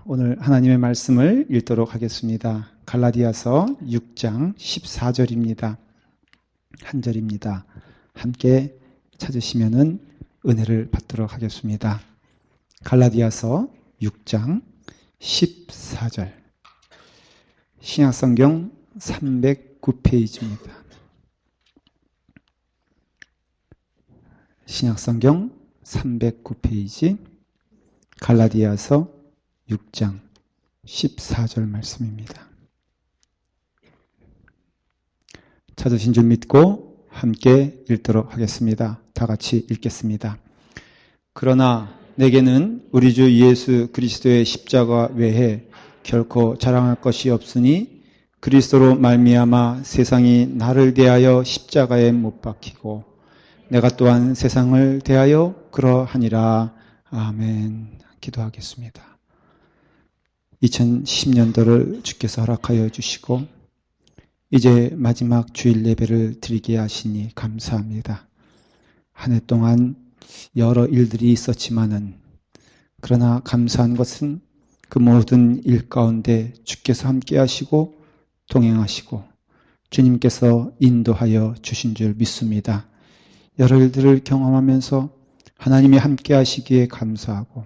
오늘 하나님의 말씀을 읽도록 하겠습니다. 갈라디아서 6장 14절입니다. 한 절입니다. 함께 찾으시면은 은혜를 받도록 하겠습니다. 갈라디아서 6장 14절. 신약성경 309페이지입니다. 신약성경 309페이지 갈라디아서 6장 14절 말씀입니다. 찾으신 줄 믿고 함께 읽도록 하겠습니다. 다 같이 읽겠습니다. 그러나 내게는 우리 주 예수 그리스도의 십자가 외에 결코 자랑할 것이 없으니 그리스도로 말미암아 세상이 나를 대하여 십자가에 못 박히고 내가 또한 세상을 대하여 그러하니라. 아멘. 기도하겠습니다. 2010년도를 주께서 허락하여 주시고 이제 마지막 주일 예배를 드리게 하시니 감사합니다. 한 해 동안 여러 일들이 있었지만은 그러나 감사한 것은 그 모든 일 가운데 주께서 함께 하시고 동행하시고 주님께서 인도하여 주신 줄 믿습니다. 여러 일들을 경험하면서 하나님이 함께 하시기에 감사하고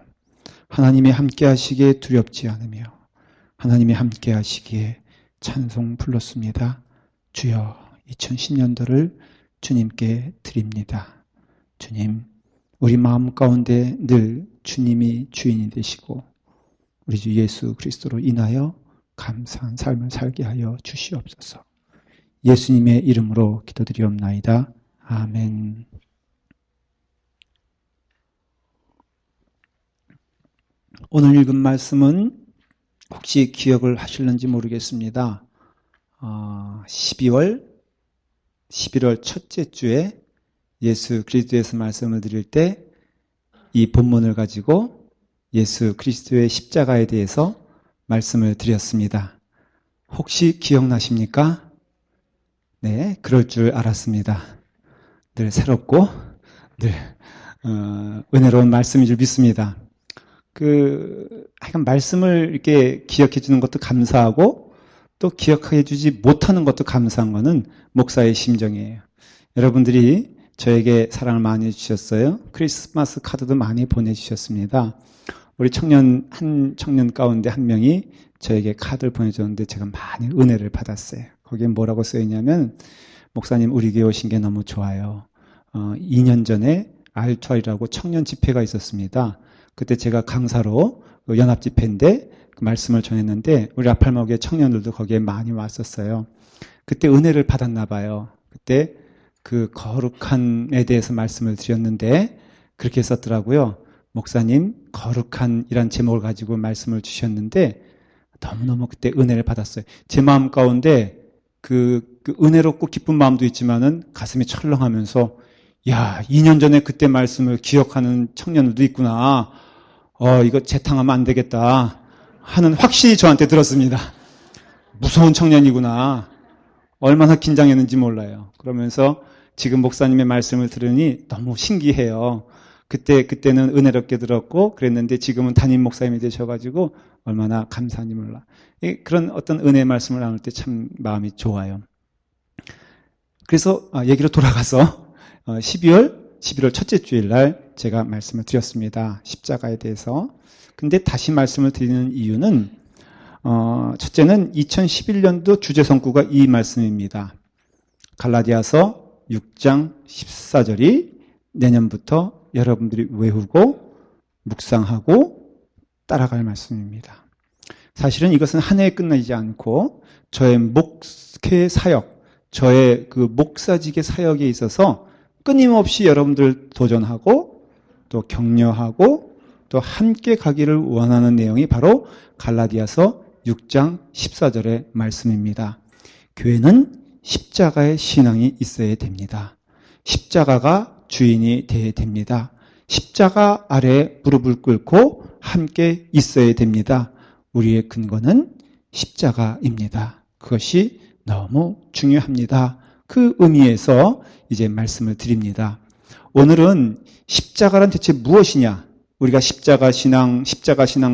하나님이 함께 하시기에 두렵지 않으며 하나님이 함께 하시기에 찬송 불렀습니다. 주여 2010년도를 주님께 드립니다. 주님, 우리 마음 가운데 늘 주님이 주인이 되시고 우리 주 예수 그리스도로 인하여 감사한 삶을 살게 하여 주시옵소서. 예수님의 이름으로 기도드리옵나이다. 아멘. 오늘 읽은 말씀은 혹시 기억을 하실는지 모르겠습니다. 11월 첫째 주에 예수 그리스도에서 말씀을 드릴 때 이 본문을 가지고 예수 그리스도의 십자가에 대해서 말씀을 드렸습니다. 혹시 기억나십니까? 네, 그럴 줄 알았습니다. 늘 새롭고 늘 은혜로운 말씀인 줄 믿습니다. 하여간 말씀을 이렇게 기억해 주는 것도 감사하고 또 기억해 주지 못하는 것도 감사한 거는 목사의 심정이에요. 여러분들이 저에게 사랑을 많이 해주셨어요. 크리스마스 카드도 많이 보내주셨습니다. 우리 한 청년 가운데 한 명이 저에게 카드를 보내줬는데 제가 많이 은혜를 받았어요. 거기에 뭐라고 써있냐면 목사님 우리 교회 오신 게 너무 좋아요. 2년 전에 알투알이라고 청년 집회가 있었습니다. 그때 제가 강사로 연합 집회인데 그 말씀을 전했는데 우리 라팔마교회 청년들도 거기에 많이 왔었어요. 그때 은혜를 받았나 봐요. 그때 그 거룩한에 대해서 말씀을 드렸는데 그렇게 썼더라고요. 목사님 거룩한이란 제목을 가지고 말씀을 주셨는데 너무너무 그때 은혜를 받았어요. 제 마음 가운데 그 은혜롭고 기쁜 마음도 있지만은 가슴이 철렁하면서 야, 2년 전에 그때 말씀을 기억하는 청년들도 있구나. 이거 재탕하면 안 되겠다 하는 확신이 저한테 들었습니다. 무서운 청년이구나. 얼마나 긴장했는지 몰라요. 그러면서 지금 목사님의 말씀을 들으니 너무 신기해요. 그때는 은혜롭게 들었고 그랬는데 지금은 담임 목사님이 되셔가지고 얼마나 감사한지 몰라. 그런 어떤 은혜의 말씀을 나눌 때 참 마음이 좋아요. 그래서 얘기로 돌아가서 11월 첫째 주일 날 제가 말씀을 드렸습니다. 십자가에 대해서. 근데 다시 말씀을 드리는 이유는 첫째는 2011년도 주제 성구가 이 말씀입니다. 갈라디아서 6장 14절이 내년부터 여러분들이 외우고 묵상하고 따라갈 말씀입니다. 사실은 이것은 한 해에 끝나지 않고 저의 목회 사역, 저의 그 목사직의 사역에 있어서 끊임없이 여러분들 도전하고 또 격려하고 또 함께 가기를 원하는 내용이 바로 갈라디아서 6장 14절의 말씀입니다. 교회는 십자가의 신앙이 있어야 됩니다. 십자가가 주인이 되어야 됩니다. 십자가 아래 무릎을 꿇고 함께 있어야 됩니다. 우리의 근거는 십자가입니다. 그것이 너무 중요합니다. 그 의미에서 이제 말씀을 드립니다. 오늘은 십자가란 대체 무엇이냐? 우리가 십자가 신앙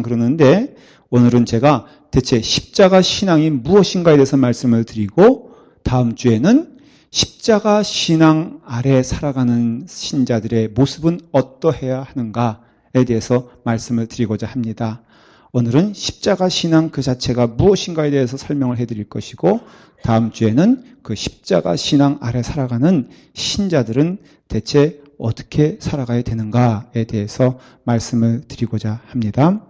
그러는데 오늘은 제가 대체 십자가 신앙이 무엇인가에 대해서 말씀을 드리고 다음 주에는 십자가 신앙 아래 살아가는 신자들의 모습은 어떠해야 하는가에 대해서 말씀을 드리고자 합니다. 오늘은 십자가 신앙 그 자체가 무엇인가에 대해서 설명을 해드릴 것이고 다음 주에는 그 십자가 신앙 아래 살아가는 신자들은 대체 어떻게 살아가야 되는가에 대해서 말씀을 드리고자 합니다.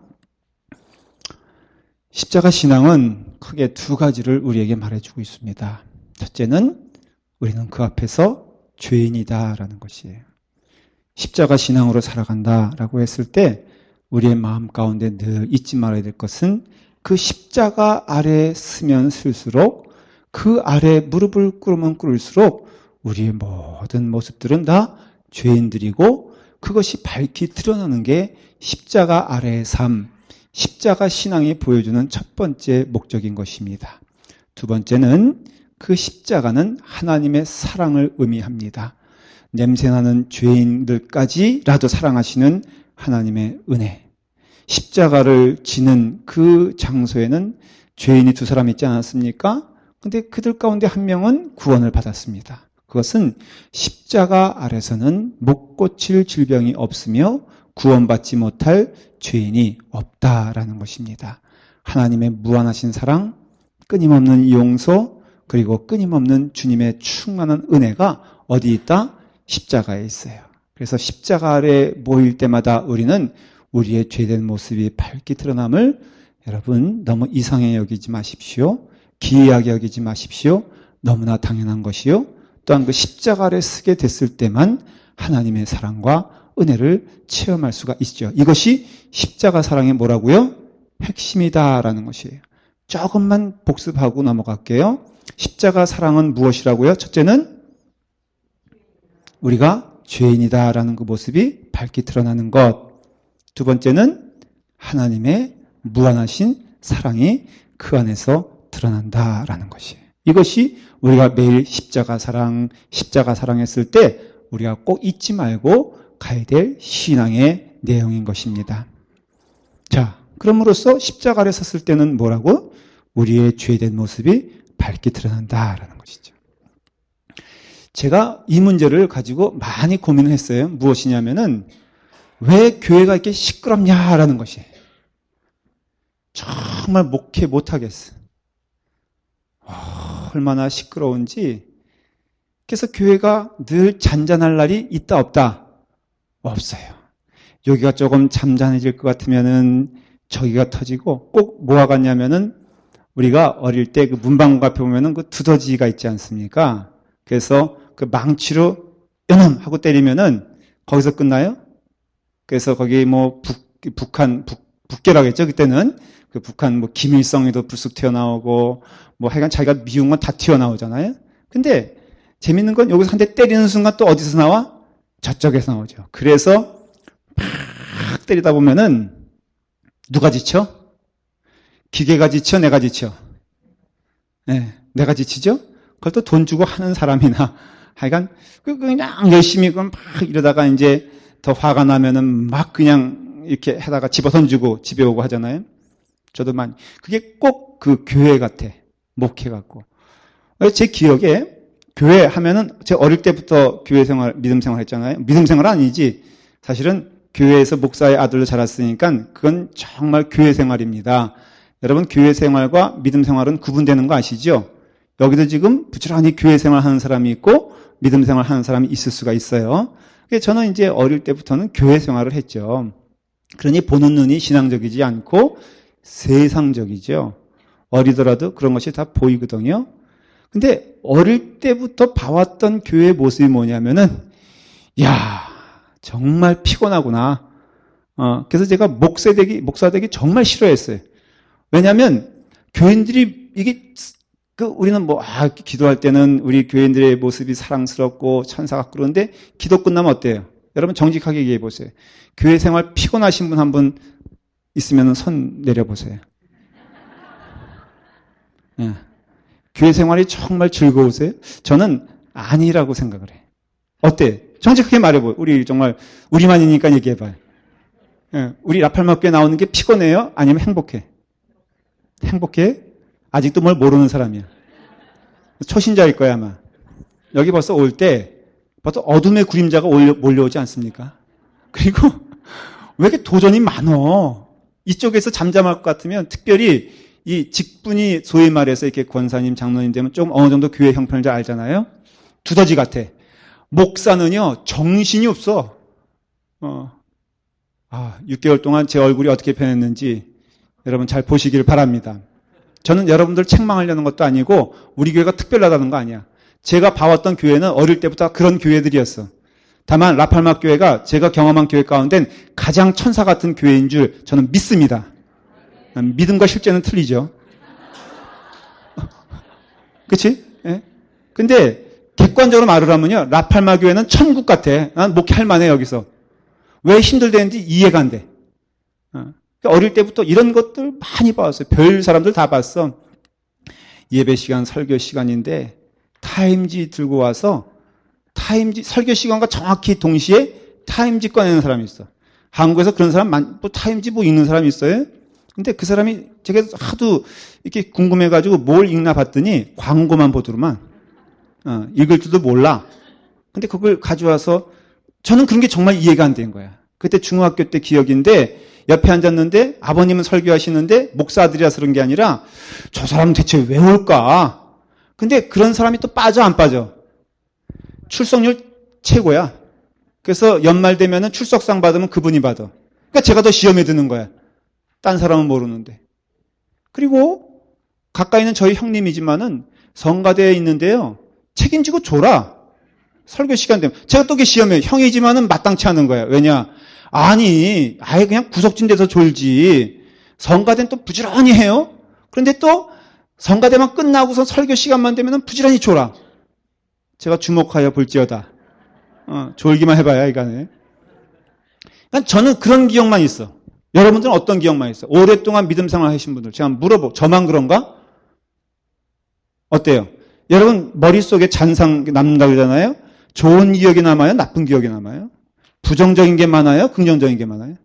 십자가 신앙은 크게 두 가지를 우리에게 말해주고 있습니다. 첫째는 우리는 그 앞에서 죄인이다라는 것이에요. 십자가 신앙으로 살아간다라고 했을 때 우리의 마음 가운데 늘 잊지 말아야 될 것은 그 십자가 아래 쓰면 쓸수록 그 아래 무릎을 꿇으면 꿇을수록 우리의 모든 모습들은 다 죄인들이고 그것이 밝히 드러나는 게 십자가 아래의 삶, 십자가 신앙이 보여주는 첫 번째 목적인 것입니다. 두 번째는 그 십자가는 하나님의 사랑을 의미합니다. 냄새나는 죄인들까지라도 사랑하시는 하나님의 은혜. 십자가를 지는 그 장소에는 죄인이 두 사람 있지 않았습니까? 근데 그들 가운데 한 명은 구원을 받았습니다. 그것은 십자가 아래서는 못 고칠 질병이 없으며 구원받지 못할 죄인이 없다라는 것입니다. 하나님의 무한하신 사랑, 끊임없는 용서, 그리고 끊임없는 주님의 충만한 은혜가 어디 있다? 십자가에 있어요. 그래서 십자가 아래 모일 때마다 우리는 우리의 죄된 모습이 밝게 드러남을 여러분 너무 이상하게 여기지 마십시오. 기이하게 여기지 마십시오. 너무나 당연한 것이요. 또한 그 십자가 아래 쓰게 됐을 때만 하나님의 사랑과 은혜를 체험할 수가 있죠. 이것이 십자가 사랑의 뭐라고요? 핵심이다라는 것이에요. 조금만 복습하고 넘어갈게요. 십자가 사랑은 무엇이라고요? 첫째는 우리가 죄인이다라는 그 모습이 밝게 드러나는 것. 두 번째는 하나님의 무한하신 사랑이 그 안에서 드러난다라는 것이에요. 이것이 우리가 매일 십자가 사랑했을 때 우리가 꼭 잊지 말고 가야 될 신앙의 내용인 것입니다. 자, 그럼으로써 십자가 아래 섰을 때는 뭐라고? 우리의 죄된 모습이 밝게 드러난다라는 것이죠. 제가 이 문제를 가지고 많이 고민을 했어요. 무엇이냐면은 왜 교회가 이렇게 시끄럽냐라는 것이에요. 정말 목회 못하겠어. 얼마나 시끄러운지. 그래서 교회가 늘 잔잔할 날이 있다 없다? 없어요. 여기가 조금 잠잠해질 것 같으면은 저기가 터지고 꼭 뭐가 같냐면은 우리가 어릴 때 그 문방구 앞에 보면은 그 두더지가 있지 않습니까? 그래서 그 망치로 연엄 하고 때리면은 거기서 끝나요? 그래서 거기 뭐 북계라겠죠 그때는 그 북한 뭐 김일성에도 불쑥 튀어나오고 뭐 하여간 자기가 미운 건 다 튀어나오잖아요. 근데 재밌는 건 여기서 한 대 때리는 순간 또 어디서 나와? 저쪽에서 나오죠. 그래서 팍 때리다 보면은 누가 지쳐? 기계가 지쳐? 내가 지쳐? 네, 내가 지치죠? 그걸 또 돈 주고 하는 사람이나 하여간 그냥 열심히 막 이러다가 이제 더 화가 나면은 막 그냥 이렇게 하다가 집어 던지고 집에 오고 하잖아요. 저도 많이. 그게 꼭 그 교회 같아. 목회 같고. 제 기억에 교회 하면은 제가 어릴 때부터 교회 생활, 믿음 생활 했잖아요. 믿음 생활 아니지. 사실은 교회에서 목사의 아들로 자랐으니까 그건 정말 교회 생활입니다. 여러분 교회 생활과 믿음 생활은 구분되는 거 아시죠? 여기도 지금 부지런히 교회 생활 하는 사람이 있고 믿음 생활 하는 사람이 있을 수가 있어요. 저는 이제 어릴 때부터는 교회 생활을 했죠. 그러니 보는 눈이 신앙적이지 않고 세상적이죠. 어리더라도 그런 것이 다 보이거든요. 근데 어릴 때부터 봐왔던 교회의 모습이 뭐냐면은 야 정말 피곤하구나. 그래서 제가 목사 되기 정말 싫어했어요. 왜냐하면 교인들이 이게 우리는 기도할 때는 우리 교인들의 모습이 사랑스럽고 천사 같고 그런데 기도 끝나면 어때요? 여러분 정직하게 얘기해 보세요. 교회 생활 피곤하신 분 한 분 있으면 손 내려보세요. 네. 교회 생활이 정말 즐거우세요? 저는 아니라고 생각을 해요. 어때? 정직하게 말해봐요. 우리 정말 우리만이니까 얘기해봐요. 예, 우리 라팔마교회 나오는 게 피곤해요? 아니면 행복해? 행복해? 아직도 뭘 모르는 사람이야. 초신자일 거야 아마. 여기 벌써 올 때 벌써 어둠의 그림자가 몰려오지 않습니까? 그리고 왜 이렇게 도전이 많어? 이쪽에서 잠잠할 것 같으면 특별히 이 직분이 소위 말해서 이렇게 권사님, 장로님 되면 좀 어느 정도 교회 형편을 잘 알잖아요? 두더지 같아. 목사는요, 정신이 없어. 6개월 동안 제 얼굴이 어떻게 변했는지 여러분 잘 보시길 바랍니다. 저는 여러분들 책망하려는 것도 아니고 우리 교회가 특별하다는 거 아니야. 제가 봐왔던 교회는 어릴 때부터 그런 교회들이었어. 다만 라팔마 교회가 제가 경험한 교회 가운데는 가장 천사 같은 교회인 줄 저는 믿습니다. 믿음과 실제는 틀리죠. 그치? 예? 근데 객관적으로 말을 하면요. 라팔마 교회는 천국 같아. 난 목회할 만해 여기서. 왜 힘들대는지 이해가 안 돼. 어릴 때부터 이런 것들 많이 봤어요. 별 사람들 다 봤어. 예배 시간, 설교 시간인데 타임지 들고 와서 타임지, 설교 시간과 정확히 동시에 타임지 꺼내는 사람이 있어. 한국에서 그런 사람, 타임지 읽는 사람이 있어요? 근데 그 사람이 제가 하도 이렇게 궁금해가지고 뭘 읽나 봤더니 광고만 보더만. 읽을 줄도 몰라. 근데 그걸 가져와서 저는 그런 게 정말 이해가 안 된 거야. 그때 중학교 때 기억인데 옆에 앉았는데 아버님은 설교하시는데 목사들이라서 그런 게 아니라 저 사람은 대체 왜 올까? 근데 그런 사람이 또 빠져 안 빠져? 출석률 최고야. 그래서 연말 되면은 출석상 받으면 그분이 받아. 그러니까 제가 더 시험에 드는 거야. 딴 사람은 모르는데. 그리고 가까이 있는 저희 형님이지만은 성가대에 있는데요. 책임지고 줘라. 설교 시간 되면. 제가 또 시험에 형이지만은 마땅치 않은 거야. 왜냐? 아니, 아예 그냥 구석진 데서 졸지. 성가대는 또 부지런히 해요. 그런데 또 성가대만 끝나고서 설교 시간만 되면은 부지런히 줘라. 제가 주목하여 볼지어다. 졸기만 해봐야 이간에. 그러니까 저는 그런 기억만 있어. 여러분들은 어떤 기억만 있어? 오랫동안 믿음 생활 하신 분들. 제가 물어보, 저만 그런가? 어때요? 여러분 머릿속에 잔상 남는다고 그러잖아요? 좋은 기억이 남아요? 나쁜 기억이 남아요? 부정적인 게 많아요? 긍정적인 게 많아요?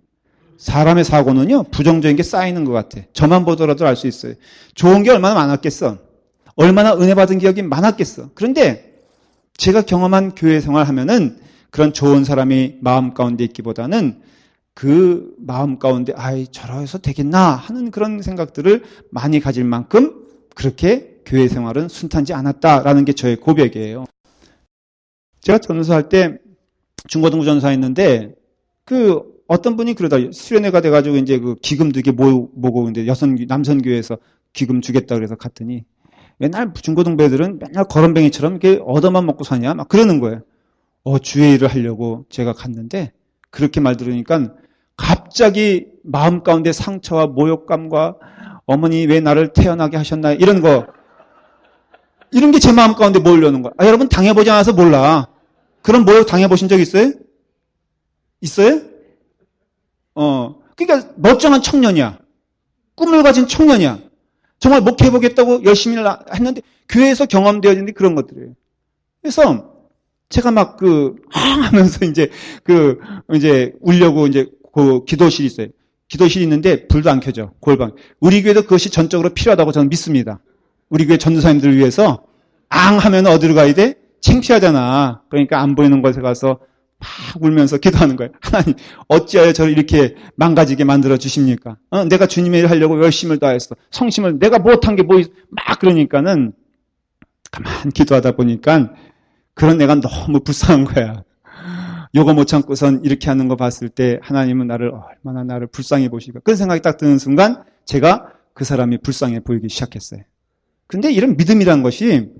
사람의 사고는요, 부정적인 게 쌓이는 것 같아. 저만 보더라도 알 수 있어요. 좋은 게 얼마나 많았겠어? 얼마나 은혜 받은 기억이 많았겠어? 그런데 제가 경험한 교회 생활 하면은 그런 좋은 사람이 마음 가운데 있기보다는 그 마음 가운데 아이 저러해서 되겠나 하는 그런 생각들을 많이 가질 만큼 그렇게 교회 생활은 순탄치 않았다라는 게 저의 고백이에요. 제가 전도사할 때 중고등부 전도사했는데 그 어떤 분이 그러다 수련회가 돼가지고 이제 그 기금도 이게 모고 근데 남선 교회에서 기금 주겠다 그래서 갔더니 맨날 중고등부 애들은 맨날 거렁뱅이처럼 이렇게 얻어만 먹고 사냐 막 그러는 거예요. 주의 일을 하려고 제가 갔는데 그렇게 말 들으니까 갑자기 마음 가운데 상처와 모욕감과 어머니 왜 나를 태어나게 하셨나요? 이런 게 제 마음 가운데 몰려오는 거야. 여러분 당해보지 않아서 몰라. 그런 모욕 당해보신 적 있어요? 있어요? 그러니까 멀쩡한 청년이야. 꿈을 가진 청년이야. 정말 목회해보겠다고 열심히 했는데 교회에서 경험되어진 그런 것들이에요. 그래서 제가 막 하면서 이제 울려고 이제 그 기도실이 있어요. 기도실이 있는데 불도 안 켜져. 골방. 우리 교회도 그것이 전적으로 필요하다고 저는 믿습니다. 우리 교회 전도사님들을 위해서 하면 어디로 가야 돼? 창피하잖아. 그러니까 안 보이는 곳에 가서 막 울면서 기도하는 거예요. 하나님, 어찌하여 저를 이렇게 망가지게 만들어 주십니까? 내가 주님의 일을 하려고 열심을 다했어. 성심을 내가 못한 게 막 그러니까는 가만 기도하다 보니까 그런 내가 너무 불쌍한 거야. 요거 못 참고선 이렇게 하는 거 봤을 때 하나님은 얼마나 나를 불쌍히 보실까. 그런 생각이 딱 드는 순간 제가 그 사람이 불쌍해 보이기 시작했어요. 근데 이런 믿음이란 것이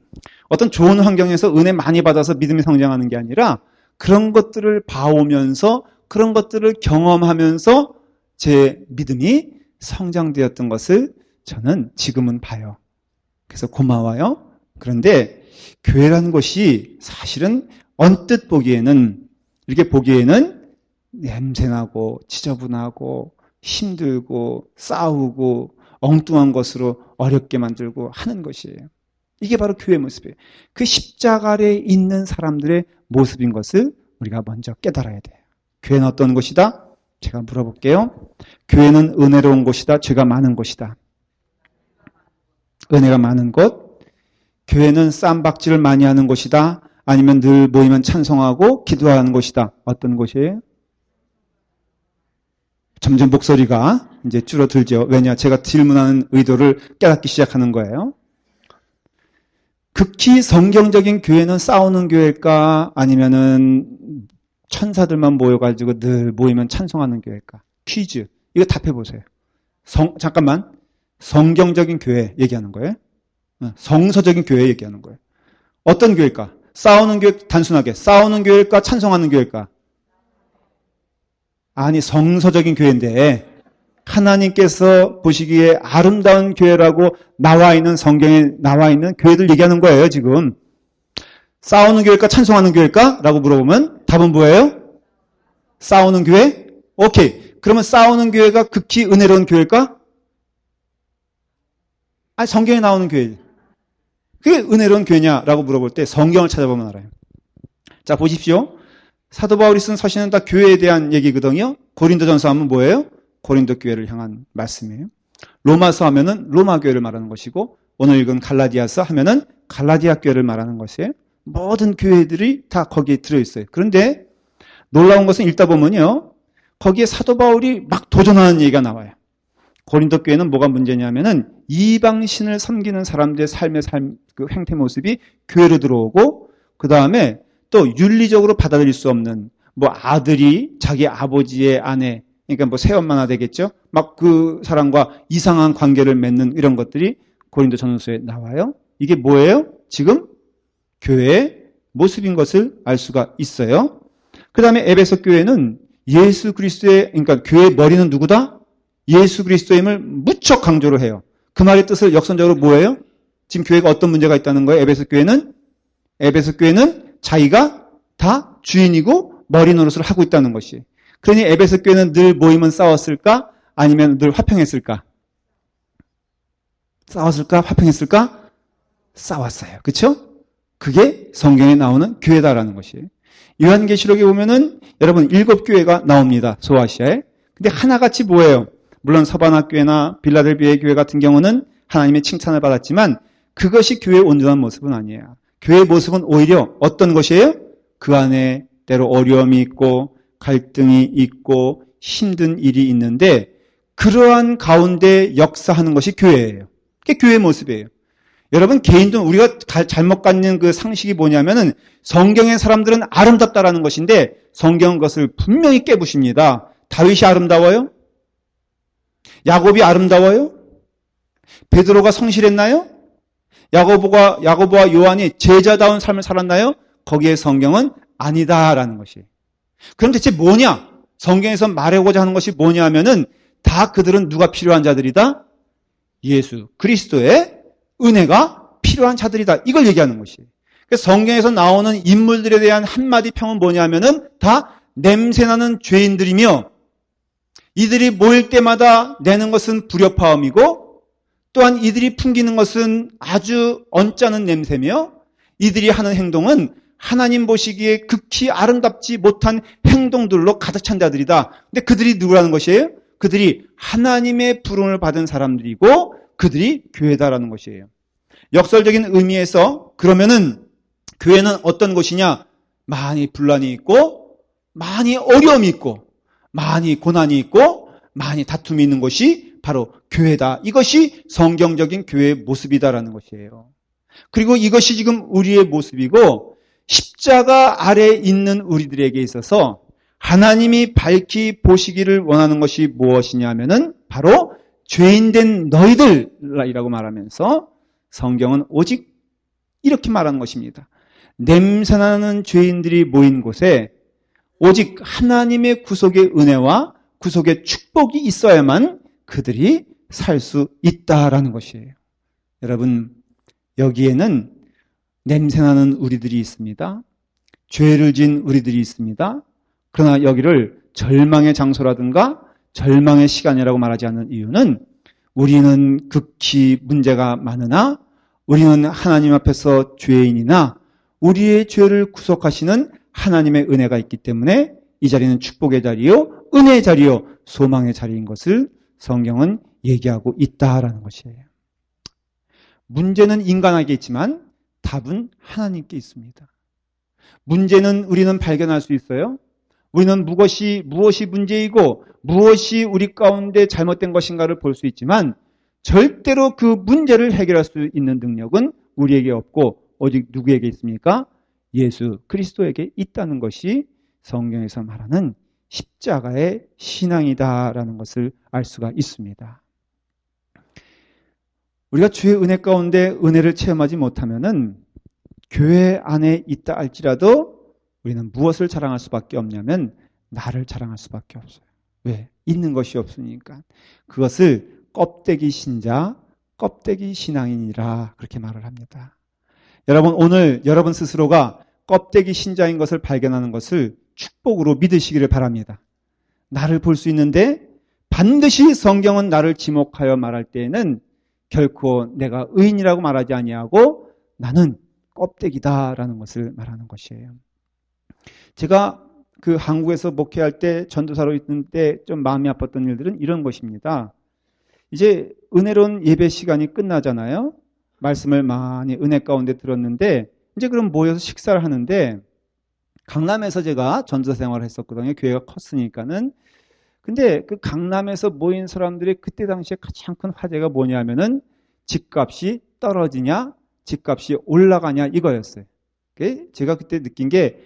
어떤 좋은 환경에서 은혜 많이 받아서 믿음이 성장하는 게 아니라 그런 것들을 봐오면서 그런 것들을 경험하면서 제 믿음이 성장되었던 것을 저는 지금은 봐요. 그래서 고마워요. 그런데 교회라는 것이 사실은 언뜻 보기에는 이렇게 보기에는 냄새나고 지저분하고 힘들고 싸우고 엉뚱한 것으로 어렵게 만들고 하는 것이에요. 이게 바로 교회 모습이에요. 그 십자가 아래에 있는 사람들의 모습인 것을 우리가 먼저 깨달아야 돼요. 교회는 어떤 곳이다? 제가 물어볼게요. 교회는 은혜로운 곳이다, 죄가 많은 곳이다? 은혜가 많은 곳. 교회는 쌈박질을 많이 하는 곳이다, 아니면 늘 모이면 찬송하고 기도하는 곳이다? 어떤 곳이에요? 점점 목소리가 이제 줄어들죠. 왜냐? 제가 질문하는 의도를 깨닫기 시작하는 거예요. 극히 성경적인 교회는 싸우는 교회일까? 아니면은 천사들만 모여가지고 늘 모이면 찬송하는 교회일까? 퀴즈. 이거 답해보세요. 잠깐만. 성경적인 교회 얘기하는 거예요? 성서적인 교회 얘기하는 거예요. 어떤 교회일까? 싸우는 교회, 단순하게. 싸우는 교회일까? 찬송하는 교회일까? 아니, 성서적인 교회인데, 하나님께서 보시기에 아름다운 교회라고 나와 있는 성경에 나와 있는 교회들 얘기하는 거예요, 지금. 싸우는 교회일까? 찬송하는 교회일까? 라고 물어보면 답은 뭐예요? 싸우는 교회? 오케이. 그러면 싸우는 교회가 극히 은혜로운 교회일까? 아니, 성경에 나오는 교회. 그게 은혜로운 교회냐라고 물어볼 때 성경을 찾아보면 알아요. 자, 보십시오. 사도 바울이 쓴 서신은 다 교회에 대한 얘기거든요. 고린도전서 하면 뭐예요? 고린도 교회를 향한 말씀이에요. 로마서 하면은 로마 교회를 말하는 것이고, 오늘 읽은 갈라디아서 하면은 갈라디아 교회를 말하는 것이에요. 모든 교회들이 다 거기에 들어있어요. 그런데 놀라운 것은 읽다 보면요, 거기에 사도 바울이 막 도전하는 얘기가 나와요. 고린도 교회는 뭐가 문제냐면은 이방신을 섬기는 사람들의 삶의 그 행태 모습이 교회로 들어오고, 그 다음에 또 윤리적으로 받아들일 수 없는, 뭐 아들이 자기 아버지의 아내, 그러니까 뭐 새엄마나 되겠죠? 막 그 사람과 이상한 관계를 맺는 이런 것들이 고린도 전서에 나와요. 이게 뭐예요? 지금 교회의 모습인 것을 알 수가 있어요. 그 다음에 에베소 교회는 예수 그리스도의, 그러니까 교회의 머리는 누구다? 예수 그리스도임을 무척 강조를 해요. 그 말의 뜻을 역선적으로 뭐예요? 지금 교회가 어떤 문제가 있다는 거예요? 에베소 교회는 자기가 다 주인이고 머리 노릇을 하고 있다는 것이. 그러니 에베소 교회는 늘 모이면 싸웠을까? 아니면 늘 화평했을까? 싸웠을까? 화평했을까? 싸웠어요. 그렇죠? 그게 성경에 나오는 교회다라는 것이에요. 요한계시록에 보면은 여러분 7교회가 나옵니다. 소아시아에. 근데 하나같이 뭐예요? 물론 서바나 교회나 빌라델비아 교회 같은 경우는 하나님의 칭찬을 받았지만 그것이 교회의 온전한 모습은 아니에요. 교회의 모습은 오히려 어떤 것이에요? 그 안에 때로 어려움이 있고 갈등이 있고 힘든 일이 있는데 그러한 가운데 역사하는 것이 교회예요. 그게 교회의 모습이에요. 여러분 개인도 우리가 잘못 갖는 그 상식이 뭐냐면은 성경의 사람들은 아름답다라는 것인데 성경은 그것을 분명히 깨부십니다. 다윗이 아름다워요? 야곱이 아름다워요? 베드로가 성실했나요? 야고보와 요한이 제자다운 삶을 살았나요? 거기에 성경은 아니다라는 것이에요. 그럼 대체 뭐냐? 성경에서 말하고자 하는 것이 뭐냐 하면은 다 그들은 누가 필요한 자들이다? 예수 그리스도의 은혜가 필요한 자들이다. 이걸 얘기하는 것이에요. 그래서 성경에서 나오는 인물들에 대한 한마디 평은 뭐냐 하면은 다 냄새나는 죄인들이며 이들이 모일 때마다 내는 것은 불협화음이고 또한 이들이 풍기는 것은 아주 언짢은 냄새며 이들이 하는 행동은 하나님 보시기에 극히 아름답지 못한 행동들로 가득 찬 자들이다. 근데 그들이 누구라는 것이에요? 그들이 하나님의 부름을 받은 사람들이고 그들이 교회다라는 것이에요. 역설적인 의미에서 그러면은 교회는 어떤 곳이냐? 많이 분란이 있고 많이 어려움이 있고 많이 고난이 있고 많이 다툼이 있는 것이 바로 교회다. 이것이 성경적인 교회의 모습이다라는 것이에요. 그리고 이것이 지금 우리의 모습이고 십자가 아래에 있는 우리들에게 있어서 하나님이 밝히 보시기를 원하는 것이 무엇이냐면은 바로 죄인된 너희들이라고 말하면서 성경은 오직 이렇게 말하는 것입니다. 냄새나는 죄인들이 모인 곳에 오직 하나님의 구속의 은혜와 구속의 축복이 있어야만 그들이 살 수 있다라는 것이에요. 여러분, 여기에는 냄새나는 우리들이 있습니다. 죄를 지은 우리들이 있습니다. 그러나 여기를 절망의 장소라든가 절망의 시간이라고 말하지 않는 이유는 우리는 극히 문제가 많으나 우리는 하나님 앞에서 죄인이나 우리의 죄를 구속하시는 하나님의 은혜가 있기 때문에 이 자리는 축복의 자리요 바로 은혜의 자리요 소망의 자리인 것을 성경은 얘기하고 있다라는 것이에요. 문제는 인간에게 있지만 답은 하나님께 있습니다. 문제는 우리는 발견할 수 있어요. 우리는 무엇이 문제이고 무엇이 우리 가운데 잘못된 것인가를 볼 수 있지만 절대로 그 문제를 해결할 수 있는 능력은 우리에게 없고 오직 누구에게 있습니까? 예수 그리스도에게 있다는 것이 성경에서 말하는 십자가의 신앙이다라는 것을 알 수가 있습니다. 우리가 주의 은혜 가운데 은혜를 체험하지 못하면은 교회 안에 있다 할지라도 우리는 무엇을 자랑할 수밖에 없냐면 나를 자랑할 수밖에 없어요. 왜? 있는 것이 없으니까. 그것을 껍데기 신자, 껍데기 신앙인이라 그렇게 말을 합니다. 여러분 오늘 여러분 스스로가 껍데기 신자인 것을 발견하는 것을 축복으로 믿으시기를 바랍니다. 나를 볼 수 있는데 반드시 성경은 나를 지목하여 말할 때에는 결코 내가 의인이라고 말하지 아니하고 나는 껍데기다라는 것을 말하는 것이에요. 제가 그 한국에서 목회할 때 전도사로 있는 때 좀 마음이 아팠던 일들은 이런 것입니다. 이제 은혜로운 예배 시간이 끝나잖아요. 말씀을 많이 은혜 가운데 들었는데 이제 그럼 모여서 식사를 하는데 강남에서 제가 전도사 생활을 했었거든요. 교회가 컸으니까는. 근데 그 강남에서 모인 사람들이 그때 당시에 가장 큰 화제가 뭐냐면은 집값이 떨어지냐, 집값이 올라가냐 이거였어요. 제가 그때 느낀 게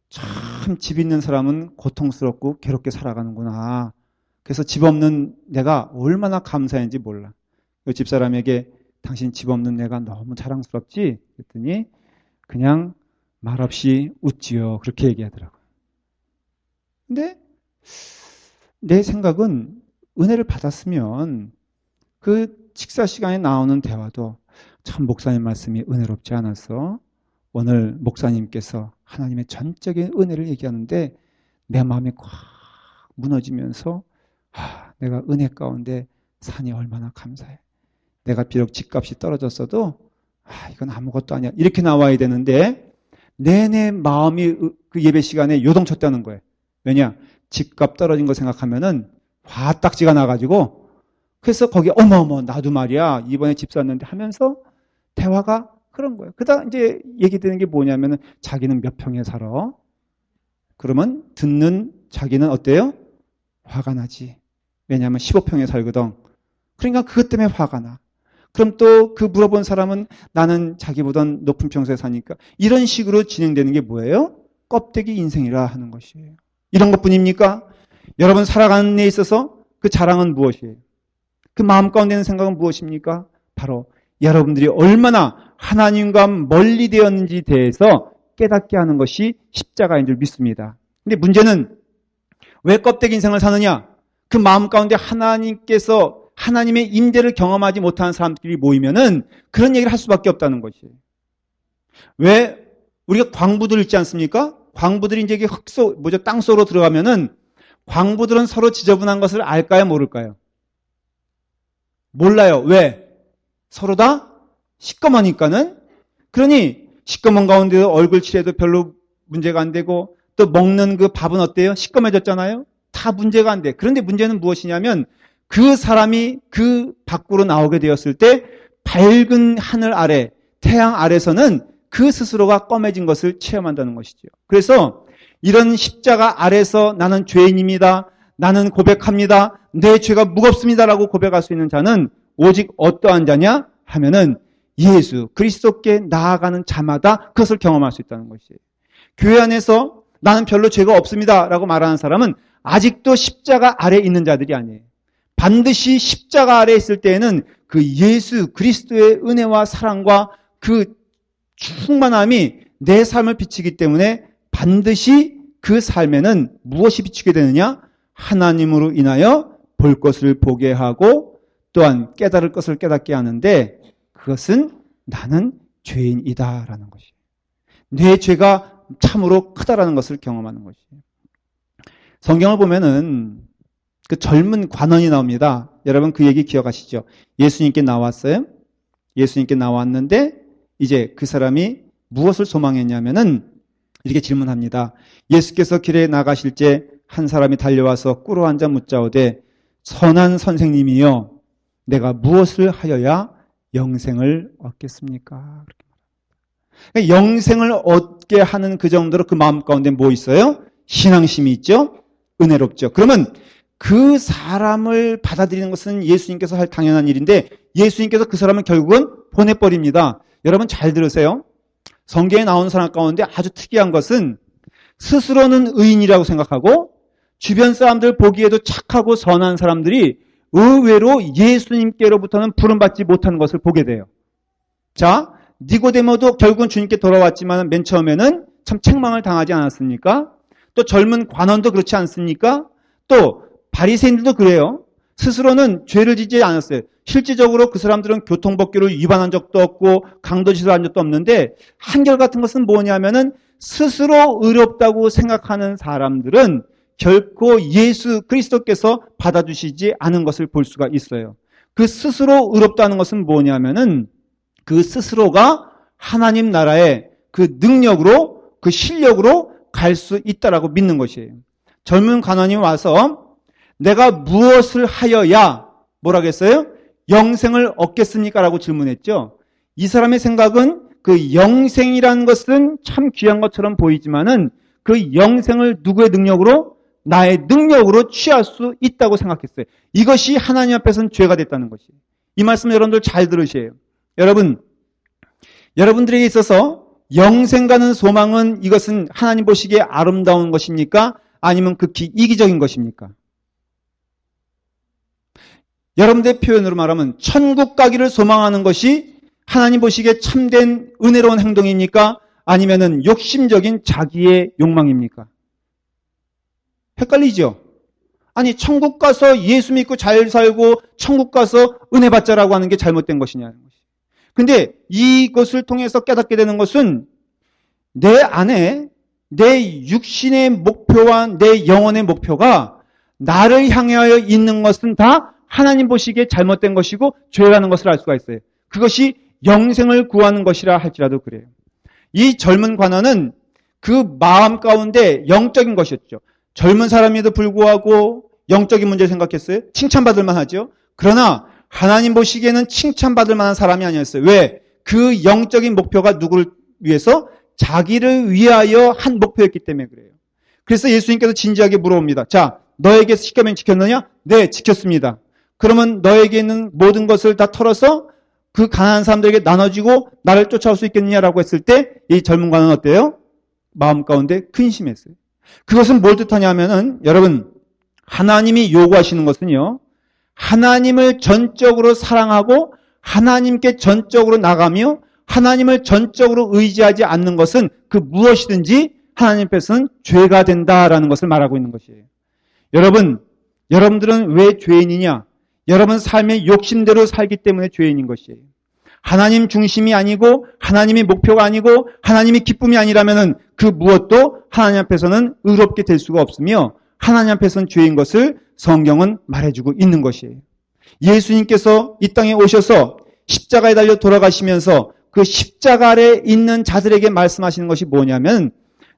참 집 있는 사람은 고통스럽고 괴롭게 살아가는구나. 그래서 집 없는 내가 얼마나 감사한지 몰라. 그 집사람에게 당신 집 없는 내가 너무 자랑스럽지? 그랬더니 그냥 말없이 웃지요. 그렇게 얘기하더라고요. 근데 내 생각은 은혜를 받았으면 그 식사 시간에 나오는 대화도 참 목사님 말씀이 은혜롭지 않았어. 오늘 목사님께서 하나님의 전적인 은혜를 얘기하는데 내 마음이 꽉 무너지면서 내가 은혜 가운데 사니 얼마나 감사해. 내가 비록 집값이 떨어졌어도 이건 아무것도 아니야. 이렇게 나와야 되는데 내내 마음이 그 예배 시간에 요동쳤다는 거예요. 왜냐? 집값 떨어진 거 생각하면은 화딱지가 나가지고 그래서 거기에 어머어머 나도 말이야 이번에 집 샀는데 하면서 대화가 그런 거예요. 그다음 이제 얘기되는 게 뭐냐면은 자기는 몇 평에 살아. 그러면 듣는 자기는 어때요? 화가 나지. 왜냐하면 15평에 살거든. 그러니까 그것 때문에 화가 나. 그럼 또 그 물어본 사람은 나는 자기보단 높은 평수에 사니까 이런 식으로 진행되는 게 뭐예요? 껍데기 인생이라 하는 것이에요. 이런 것뿐입니까? 여러분 살아가는 데 있어서 그 자랑은 무엇이에요? 그 마음 가운데 있는 생각은 무엇입니까? 바로 여러분들이 얼마나 하나님과 멀리 되었는지 대해서 깨닫게 하는 것이 십자가인 줄 믿습니다. 근데 문제는 왜 껍데기 인생을 사느냐? 그 마음 가운데 하나님께서 하나님의 임재를 경험하지 못하는 사람들이 모이면은 그런 얘기를 할 수밖에 없다는 것이에요. 왜 우리가 광부들 있지 않습니까? 광부들이 이제 땅 속으로 들어가면은 광부들은 서로 지저분한 것을 알까요, 모를까요? 몰라요. 왜? 서로 다 시꺼머니까는. 그러니 시꺼먼 가운데 얼굴 칠해도 별로 문제가 안 되고 또 먹는 그 밥은 어때요? 시꺼매졌잖아요. 다 문제가 안 돼. 그런데 문제는 무엇이냐면 그 사람이 그 밖으로 나오게 되었을 때 밝은 하늘 아래, 태양 아래서는 그 스스로가 검해진 것을 체험한다는 것이죠. 그래서 이런 십자가 아래서 나는 죄인입니다. 나는 고백합니다. 내 죄가 무겁습니다라고 고백할 수 있는 자는 오직 어떠한 자냐 하면은 예수 그리스도께 나아가는 자마다 그것을 경험할 수 있다는 것이에요. 교회 안에서 나는 별로 죄가 없습니다라고 말하는 사람은 아직도 십자가 아래에 있는 자들이 아니에요. 반드시 십자가 아래에 있을 때에는 그 예수 그리스도의 은혜와 사랑과 그 충만함이 내 삶을 비치기 때문에 반드시 그 삶에는 무엇이 비치게 되느냐? 하나님으로 인하여 볼 것을 보게 하고 또한 깨달을 것을 깨닫게 하는데 그것은 나는 죄인이다라는 것이에요. 내 죄가 참으로 크다라는 것을 경험하는 것이에요. 성경을 보면은 그 젊은 관원이 나옵니다. 여러분 그 얘기 기억하시죠? 예수님께 나왔어요. 예수님께 나왔는데 이제 그 사람이 무엇을 소망했냐면은 이렇게 질문합니다. 예수께서 길에 나가실 때 한 사람이 달려와서 꿇어 앉아 묻자오되 선한 선생님이여 내가 무엇을 하여야 영생을 얻겠습니까? 그러니까 영생을 얻게 하는 그 정도로 그 마음 가운데 뭐 있어요? 신앙심이 있죠? 은혜롭죠. 그러면 그 사람을 받아들이는 것은 예수님께서 할 당연한 일인데 예수님께서 그 사람을 결국은 보내버립니다. 여러분 잘 들으세요. 성경에 나온 사람 가운데 아주 특이한 것은 스스로는 의인이라고 생각하고 주변 사람들 보기에도 착하고 선한 사람들이 의외로 예수님께로부터는 부름받지 못하는 것을 보게 돼요. 자, 니고데모도 결국은 주님께 돌아왔지만 맨 처음에는 참 책망을 당하지 않았습니까? 또 젊은 관원도 그렇지 않습니까? 또 바리새인들도 그래요. 스스로는 죄를 짓지 않았어요. 실질적으로 그 사람들은 교통법규를 위반한 적도 없고 강도짓을 한 적도 없는데 한결같은 것은 뭐냐면은 스스로 의롭다고 생각하는 사람들은 결코 예수 그리스도께서 받아주시지 않은 것을 볼 수가 있어요. 그 스스로 의롭다는 것은 뭐냐면은 그 스스로가 하나님 나라의 그 능력으로 그 실력으로 갈 수 있다라고 믿는 것이에요. 젊은 관원이 와서 내가 무엇을 하여야 뭐라고 했어요? 영생을 얻겠습니까? 라고 질문했죠. 이 사람의 생각은 그 영생이라는 것은 참 귀한 것처럼 보이지만은 그 영생을 누구의 능력으로? 나의 능력으로 취할 수 있다고 생각했어요. 이것이 하나님 앞에서는 죄가 됐다는 것이에요. 이 말씀 여러분들 잘 들으세요. 여러분들에게 있어서 영생 가는 소망은 이것은 하나님 보시기에 아름다운 것입니까? 아니면 극히 이기적인 것입니까? 여러분들의 표현으로 말하면 천국 가기를 소망하는 것이 하나님 보시기에 참된 은혜로운 행동입니까? 아니면은 욕심적인 자기의 욕망입니까? 헷갈리죠? 아니 천국 가서 예수 믿고 잘 살고 천국 가서 은혜 받자라고 하는 게 잘못된 것이냐는 것이. 근데 이것을 통해서 깨닫게 되는 것은 내 안에 내 육신의 목표와 내 영혼의 목표가 나를 향하여 있는 것은 다 하나님 보시기에 잘못된 것이고 죄라는 것을 알 수가 있어요. 그것이 영생을 구하는 것이라 할지라도 그래요. 이 젊은 관원은 그 마음 가운데 영적인 것이었죠. 젊은 사람에도 불구하고 영적인 문제를 생각했어요. 칭찬받을 만하죠. 그러나 하나님 보시기에는 칭찬받을 만한 사람이 아니었어요. 왜? 그 영적인 목표가 누구를 위해서? 자기를 위하여 한 목표였기 때문에 그래요. 그래서 예수님께서 진지하게 물어봅니다. 자, 너에게 십계명 지켰느냐? 네, 지켰습니다. 그러면 너에게 있는 모든 것을 다 털어서 그 가난한 사람들에게 나눠주고 나를 쫓아올 수 있겠느냐라고 했을 때 이 젊은 관은 어때요? 마음 가운데 근심했어요. 그것은 뭘 뜻하냐면은 여러분 하나님이 요구하시는 것은요. 하나님을 전적으로 사랑하고 하나님께 전적으로 나가며 하나님을 전적으로 의지하지 않는 것은 그 무엇이든지 하나님 앞에서는 죄가 된다라는 것을 말하고 있는 것이에요. 여러분들은 왜 죄인이냐? 여러분 삶의 욕심대로 살기 때문에 죄인인 것이에요. 하나님 중심이 아니고 하나님이 목표가 아니고 하나님이 기쁨이 아니라면 그 무엇도 하나님 앞에서는 의롭게 될 수가 없으며 하나님 앞에서는 죄인 것을 성경은 말해주고 있는 것이에요. 예수님께서 이 땅에 오셔서 십자가에 달려 돌아가시면서 그 십자가 아래 있는 자들에게 말씀하시는 것이 뭐냐면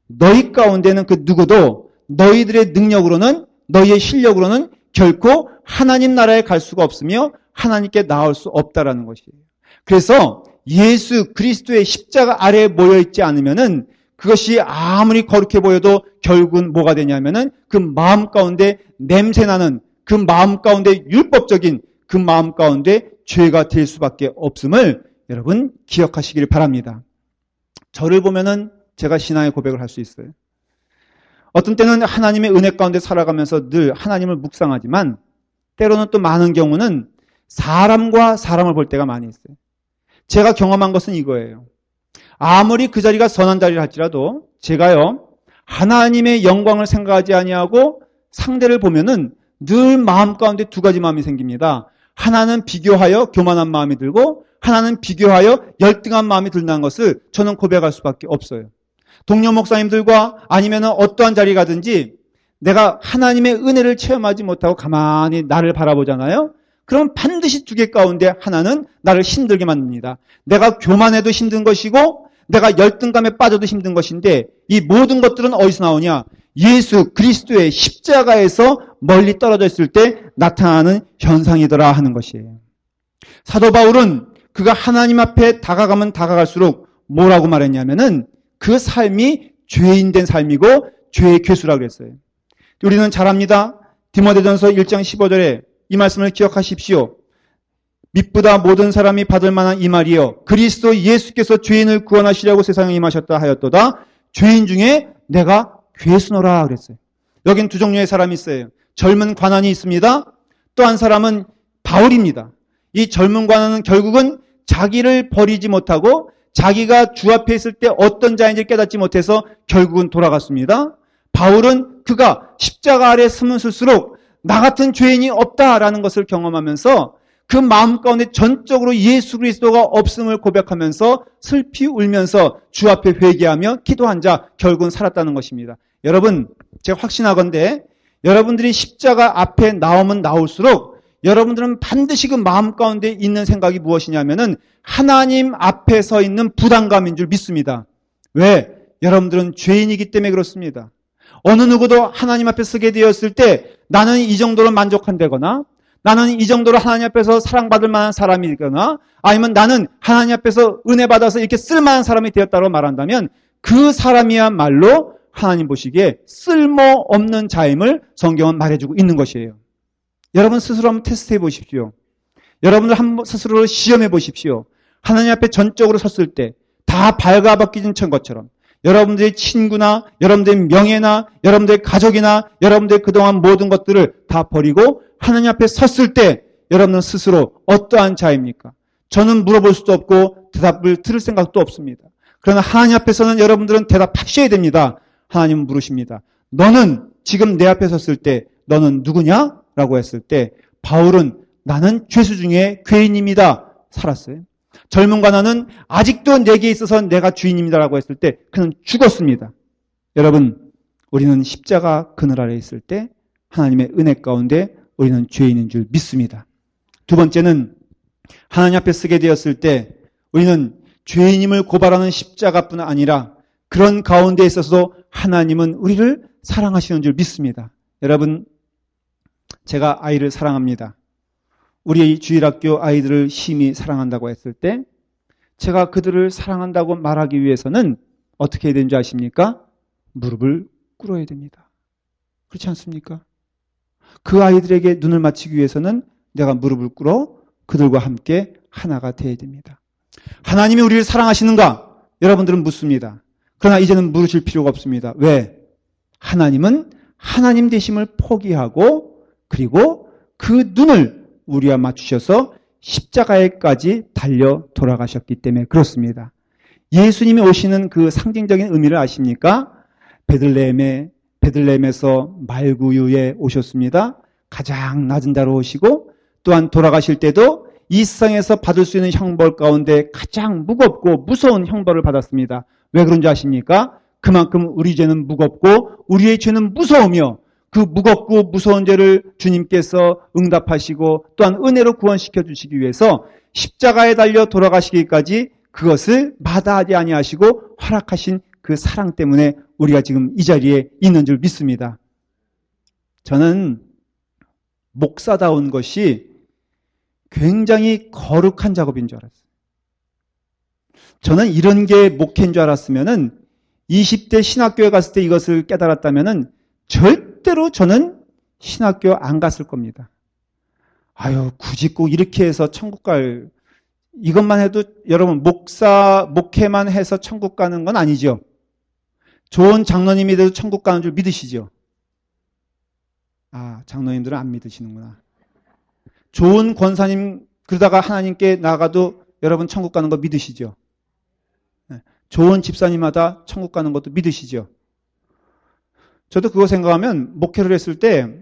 너희 가운데는 그 누구도 너희들의 능력으로는 너희의 실력으로는 결코 하나님 나라에 갈 수가 없으며 하나님께 나올 수 없다라는 것이에요. 그래서 예수 그리스도의 십자가 아래에 모여있지 않으면은 그것이 아무리 거룩해 보여도 결국은 뭐가 되냐면은 그 마음 가운데 냄새나는 그 마음 가운데 율법적인 그 마음 가운데 죄가 될 수밖에 없음을 여러분 기억하시기를 바랍니다. 저를 보면은 제가 신앙의 고백을 할 수 있어요. 어떤 때는 하나님의 은혜 가운데 살아가면서 늘 하나님을 묵상하지만 때로는 또 많은 경우는 사람과 사람을 볼 때가 많이 있어요. 제가 경험한 것은 이거예요. 아무리 그 자리가 선한 자리를 할지라도 제가요 하나님의 영광을 생각하지 아니하고 상대를 보면은 늘 마음 가운데 두 가지 마음이 생깁니다. 하나는 비교하여 교만한 마음이 들고 하나는 비교하여 열등한 마음이 든다는 것을 저는 고백할 수밖에 없어요. 동료 목사님들과 아니면 어떠한 자리 가든지 내가 하나님의 은혜를 체험하지 못하고 가만히 나를 바라보잖아요. 그럼 반드시 두 개 가운데 하나는 나를 힘들게 만듭니다. 내가 교만해도 힘든 것이고 내가 열등감에 빠져도 힘든 것인데 이 모든 것들은 어디서 나오냐? 예수 그리스도의 십자가에서 멀리 떨어져 있을 때 나타나는 현상이더라 하는 것이에요. 사도 바울은 그가 하나님 앞에 다가가면 다가갈수록 뭐라고 말했냐면은 그 삶이 죄인된 삶이고 죄의 괴수라고 그랬어요. 우리는 잘 압니다. 디모데전서 1장 15절에 이 말씀을 기억하십시오. 믿보다 모든 사람이 받을 만한 이 말이요. 그리스도 예수께서 죄인을 구원하시려고 세상에 임하셨다 하였도다. 죄인 중에 내가 괴수노라 그랬어요. 여긴 두 종류의 사람이 있어요. 젊은 관원이 있습니다. 또 한 사람은 바울입니다. 이 젊은 관원은 결국은 자기를 버리지 못하고 자기가 주 앞에 있을 때 어떤 자인지 깨닫지 못해서 결국은 돌아갔습니다. 바울은 그가 십자가 아래 숨을 쓸수록 나 같은 죄인이 없다라는 것을 경험하면서 그 마음 가운데 전적으로 예수 그리스도가 없음을 고백하면서 슬피 울면서 주 앞에 회개하며 기도한 자 결국은 살았다는 것입니다. 여러분, 제가 확신하건대 여러분들이 십자가 앞에 나오면 나올수록 여러분들은 반드시 그 마음 가운데 있는 생각이 무엇이냐면은 하나님 앞에 서 있는 부담감인 줄 믿습니다. 왜? 여러분들은 죄인이기 때문에 그렇습니다. 어느 누구도 하나님 앞에 서게 되었을 때 나는 이 정도로 만족한다거나 나는 이 정도로 하나님 앞에서 사랑받을 만한 사람이거나 아니면 나는 하나님 앞에서 은혜 받아서 이렇게 쓸만한 사람이 되었다고 말한다면 그 사람이야말로 하나님 보시기에 쓸모없는 자임을 성경은 말해주고 있는 것이에요. 여러분 스스로 한번 테스트해 보십시오. 여러분들 한번 스스로를 시험해 보십시오. 하나님 앞에 전적으로 섰을 때 다 발가벗기진 것처럼 여러분들의 친구나 여러분들의 명예나 여러분들의 가족이나 여러분들의 그동안 모든 것들을 다 버리고 하나님 앞에 섰을 때 여러분은 스스로 어떠한 자입니까? 저는 물어볼 수도 없고 대답을 들을 생각도 없습니다. 그러나 하나님 앞에서는 여러분들은 대답하셔야 됩니다. 하나님은 물으십니다. 너는 지금 내 앞에 섰을 때 너는 누구냐? 라고 했을 때 바울은 나는 죄수 중에 죄인입니다. 살았어요. 젊은 관원은 아직도 내게 있어서 내가 주인입니다. 라고 했을 때 그는 죽었습니다. 여러분, 우리는 십자가 그늘 아래 있을 때 하나님의 은혜 가운데 우리는 죄인인 줄 믿습니다. 두 번째는 하나님 앞에 서게 되었을 때 우리는 죄인임을 고발하는 십자가뿐 아니라 그런 가운데 있어서도 하나님은 우리를 사랑하시는 줄 믿습니다. 여러분, 제가 아이를 사랑합니다. 우리 주일학교 아이들을 심히 사랑한다고 했을 때 제가 그들을 사랑한다고 말하기 위해서는 어떻게 해야 되는지 아십니까? 무릎을 꿇어야 됩니다. 그렇지 않습니까? 그 아이들에게 눈을 맞추기 위해서는 내가 무릎을 꿇어 그들과 함께 하나가 되어야 됩니다. 하나님이 우리를 사랑하시는가? 여러분들은 묻습니다. 그러나 이제는 물으실 필요가 없습니다. 왜? 하나님은 하나님 되심을 포기하고 그리고 그 눈을 우리와 맞추셔서 십자가에까지 달려 돌아가셨기 때문에 그렇습니다. 예수님이 오시는 그 상징적인 의미를 아십니까? 베들레헴에서 말구유에 오셨습니다. 가장 낮은 자로 오시고 또한 돌아가실 때도 이 세상에서 받을 수 있는 형벌 가운데 가장 무겁고 무서운 형벌을 받았습니다. 왜 그런지 아십니까? 그만큼 우리 죄는 무겁고 우리의 죄는 무서우며 그 무겁고 무서운 죄를 주님께서 응답하시고 또한 은혜로 구원시켜 주시기 위해서 십자가에 달려 돌아가시기까지 그것을 마다하지 아니하시고 허락하신 그 사랑 때문에 우리가 지금 이 자리에 있는 줄 믿습니다. 저는 목사다운 것이 굉장히 거룩한 작업인 줄 알았어요. 저는 이런 게 목회인 줄 알았으면은 20대 신학교에 갔을 때 이것을 깨달았다면은 절대로 저는 신학교 안 갔을 겁니다. 아유, 굳이 꼭 이렇게 해서 천국 갈, 이것만 해도 여러분 목회만 해서 천국 가는 건 아니죠. 좋은 장로님이 돼도 천국 가는 줄 믿으시죠? 아, 장로님들은 안 믿으시는구나. 좋은 권사님 그러다가 하나님께 나가도 여러분 천국 가는 거 믿으시죠? 좋은 집사님마다 천국 가는 것도 믿으시죠? 저도 그거 생각하면 목회를 했을 때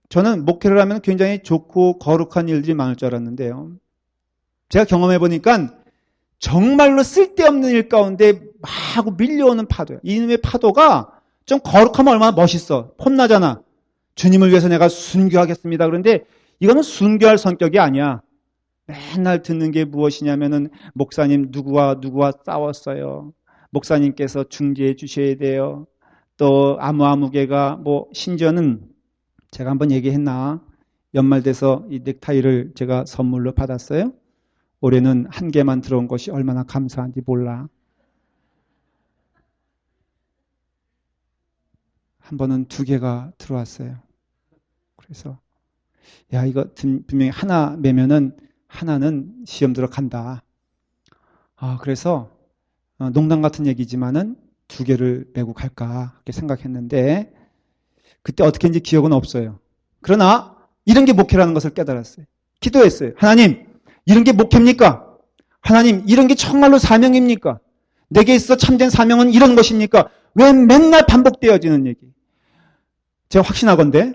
저는 목회를 하면 굉장히 좋고 거룩한 일들이 많을 줄 알았는데요. 제가 경험해 보니까 정말로 쓸데없는 일 가운데 막 밀려오는 파도예요. 이놈의 파도가 좀 거룩하면 얼마나 멋있어. 폼나잖아. 주님을 위해서 내가 순교하겠습니다. 그런데 이거는 순교할 성격이 아니야. 맨날 듣는 게 무엇이냐면은 목사님 누구와 싸웠어요. 목사님께서 중재해 주셔야 돼요. 또 아무개가 심지어는 제가 한번 얘기했나? 연말 돼서 이 넥타이를 제가 선물로 받았어요. 올해는 한 개만 들어온 것이 얼마나 감사한지 몰라. 한 번은 2개가 들어왔어요. 그래서 야, 이거 분명히 하나 매면은 하나는 시험 들어간다. 그래서 농담 같은 얘기지만은 2개를 메고 갈까 이렇게 생각했는데 그때 어떻게 했는지 기억은 없어요. 그러나 이런 게 목회라는 것을 깨달았어요. 기도했어요. 하나님, 이런 게 목회입니까? 하나님, 이런 게 정말로 사명입니까? 내게 있어 참된 사명은 이런 것입니까? 왜 맨날 반복되어지는 얘기? 제가 확신하건대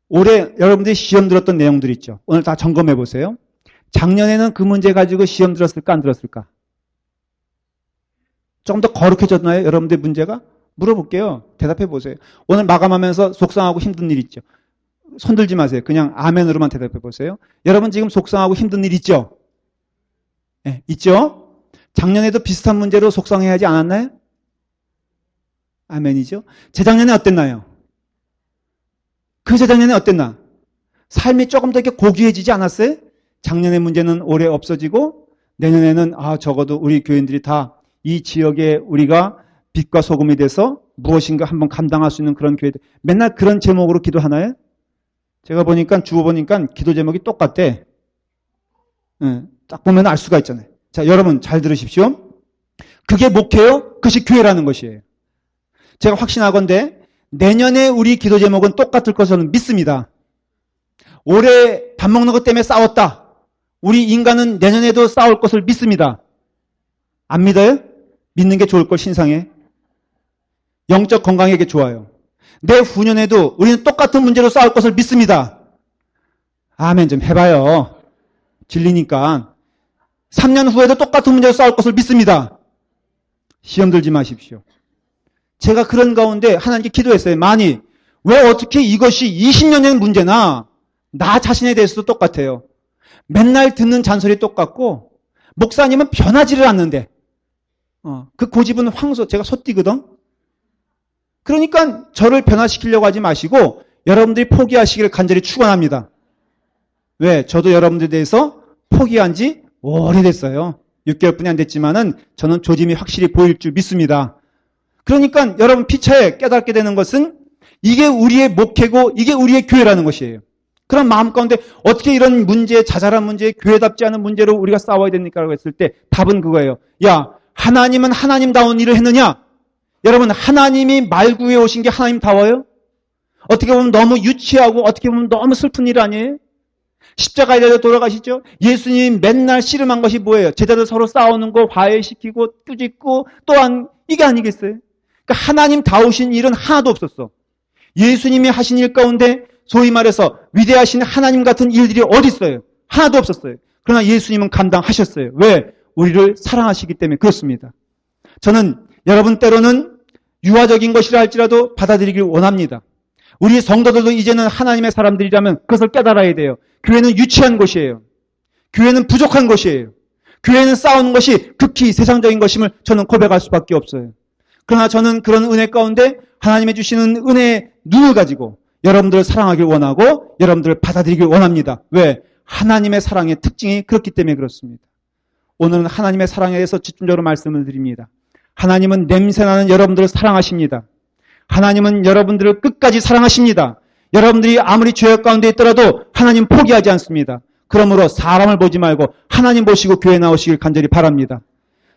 올해 여러분들이 시험 들었던 내용들 있죠. 오늘 다 점검해 보세요. 작년에는 그 문제 가지고 시험 들었을까 안 들었을까? 조금 더 거룩해졌나요? 여러분들 문제가? 물어볼게요. 대답해 보세요. 오늘 마감하면서 속상하고 힘든 일 있죠. 손 들지 마세요. 그냥 아멘으로만 대답해 보세요. 여러분 지금 속상하고 힘든 일 있죠? 네, 있죠? 작년에도 비슷한 문제로 속상해하지 않았나요? 아멘이죠? 재작년에 어땠나요? 그 재작년에 어땠나? 삶이 조금 더 이렇게 고귀해지지 않았어요? 작년의 문제는 올해 없어지고 내년에는 적어도 우리 교인들이 다 이 지역에 우리가 빛과 소금이 돼서 무엇인가 한번 감당할 수 있는 그런 교회들. 맨날 그런 제목으로 기도하나요? 제가 주워 보니까 기도 제목이 똑같대. 딱 보면 알 수가 있잖아요. 자, 여러분 잘 들으십시오. 그게 목회요? 그것이 교회라는 것이에요. 제가 확신하건대 내년에 우리 기도 제목은 똑같을 것을 믿습니다. 올해 밥 먹는 것 때문에 싸웠다. 우리 인간은 내년에도 싸울 것을 믿습니다. 안 믿어요? 믿는 게 좋을 걸 신상해. 영적 건강에게 좋아요. 내후년에도 우리는 똑같은 문제로 싸울 것을 믿습니다. 아멘 좀 해봐요. 진리니까. 3년 후에도 똑같은 문제로 싸울 것을 믿습니다. 시험 들지 마십시오. 제가 그런 가운데 하나님께 기도했어요. 왜 어떻게 이것이 20년 전 문제나 나 자신에 대해서도 똑같아요. 맨날 듣는 잔소리 똑같고 목사님은 변하지를 않는데 그 고집은 제가 소띠거든. 그러니까 저를 변화시키려고 하지 마시고 여러분들이 포기하시기를 간절히 축원합니다. 왜? 저도 여러분들에 대해서 포기한 지 오래됐어요. 6개월뿐이 안 됐지만은 저는 조짐이 확실히 보일 줄 믿습니다. 그러니까 여러분 피차에 깨닫게 되는 것은 이게 우리의 목회고 이게 우리의 교회라는 것이에요. 그런 마음 가운데 어떻게 이런 문제, 자잘한 문제, 교회답지 않은 문제로 우리가 싸워야 됩니까? 라고 했을 때 답은 그거예요. 야, 하나님은 하나님다운 일을 했느냐? 여러분, 하나님이 말구에 오신 게 하나님다워요? 어떻게 보면 너무 유치하고 어떻게 보면 너무 슬픈 일 아니에요? 십자가에 달려 돌아가시죠? 예수님이 맨날 씨름한 것이 뭐예요? 제자들 서로 싸우는 거 화해시키고 꾸짖고 또한 이게 아니겠어요? 그러니까 하나님다우신 일은 하나도 없었어. 예수님이 하신 일 가운데 소위 말해서 위대하신 하나님 같은 일들이 어디 있어요? 하나도 없었어요. 그러나 예수님은 감당하셨어요. 왜? 우리를 사랑하시기 때문에 그렇습니다. 저는 여러분 때로는 유아적인 것이라 할지라도 받아들이길 원합니다. 우리 성도들도 이제는 하나님의 사람들이라면 그것을 깨달아야 돼요. 교회는 유치한 곳이에요. 교회는 부족한 곳이에요. 교회는 싸우는 것이 극히 세상적인 것임을 저는 고백할 수밖에 없어요. 그러나 저는 그런 은혜 가운데 하나님의 주시는 은혜의 눈을 가지고 여러분들을 사랑하길 원하고 여러분들을 받아들이길 원합니다. 왜? 하나님의 사랑의 특징이 그렇기 때문에 그렇습니다. 오늘은 하나님의 사랑에 대해서 집중적으로 말씀을 드립니다. 하나님은 냄새나는 여러분들을 사랑하십니다. 하나님은 여러분들을 끝까지 사랑하십니다. 여러분들이 아무리 죄악 가운데 있더라도 하나님 포기하지 않습니다. 그러므로 사람을 보지 말고 하나님 보시고 교회 나오시길 간절히 바랍니다.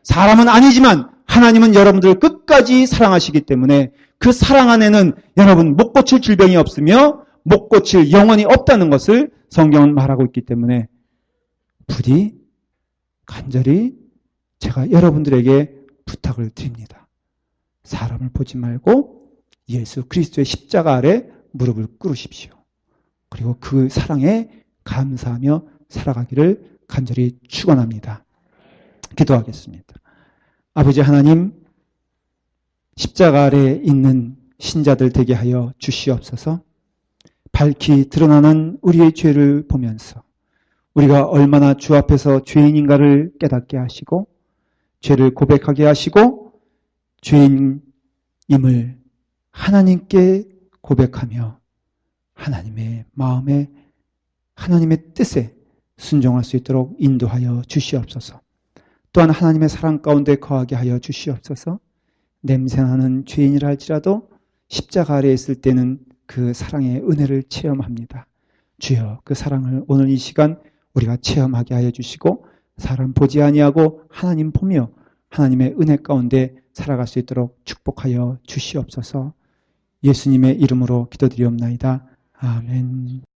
사람은 아니지만 하나님은 여러분들을 끝까지 사랑하시기 때문에 그 사랑 안에는 여러분 못 고칠 질병이 없으며 못 고칠 영혼이 없다는 것을 성경은 말하고 있기 때문에 부디 간절히 제가 여러분들에게 부탁을 드립니다. 사람을 보지 말고 예수 그리스도의 십자가 아래 무릎을 꿇으십시오. 그리고 그 사랑에 감사하며 살아가기를 간절히 축원합니다. 기도하겠습니다. 아버지 하나님, 십자가 아래에 있는 신자들 되게 하여 주시옵소서. 밝히 드러나는 우리의 죄를 보면서 우리가 얼마나 주 앞에서 죄인인가를 깨닫게 하시고 죄를 고백하게 하시고 죄인임을 하나님께 고백하며 하나님의 마음에 하나님의 뜻에 순종할 수 있도록 인도하여 주시옵소서. 또한 하나님의 사랑 가운데 거하게 하여 주시옵소서. 냄새나는 죄인이라 할지라도 십자가 아래에 있을 때는 그 사랑의 은혜를 체험합니다. 주여, 그 사랑을 오늘 이 시간 우리가 체험하게 하여 주시고 사람 보지 아니하고 하나님 보며 하나님의 은혜 가운데 살아갈 수 있도록 축복하여 주시옵소서. 예수님의 이름으로 기도드리옵나이다. 아멘.